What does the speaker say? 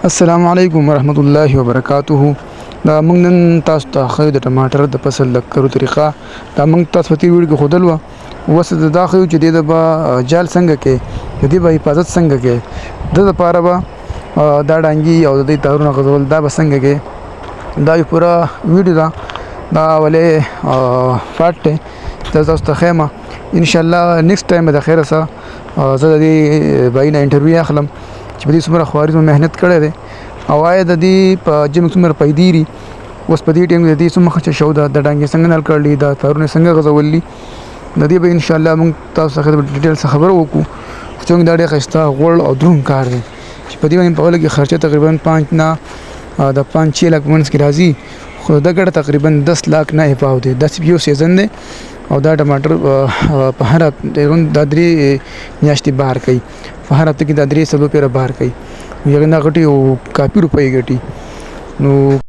السلام علیکم ورحمت الله وبرکاته. دا موږ نن تاسو ته خو د ټماټر د فصل د کرو طریقه دا موږ تاسو ته ویډیو کې خودل و وس دا خو چې د جال څنګه کې د دې به حفاظت څنګه کې د لپاره به دا ډانګي او د دې تارونه غوول دا به څنګه کې دا پورا ویډیو دا ولې فاټ تاسو ته خیمه ان شاء الله نیکسټ ټایم به د خیره سره زه د دې باینه انټرویو اخلم چې په دې څومره خواري مهنت کړی دی او آیا د دې په جمع څومره پیدا دي اوس په دې ټیم د دې څومره خچ شو د ډانګي څنګه نل کړلی دا تارونه څنګه غزوللی د دې به ان شاء الله موږ تاسو څخه د ډیټیل خبرو وکړو چې دا ډېر خسته غوړ او دروم کار دی چې په دې باندې په لګي خرچه تقریبا 5 نه د 5-6 لک منس کې راځي خو دا ګټه تقریبا 10 لک نه پاو دی د یو سیزن دی او دا ټماټر په هر د درې میاشتې بهر کوي په هر هفته کې د درې سلو پیره بهر کوي یو نه غټي او کافي روپۍ غټي نو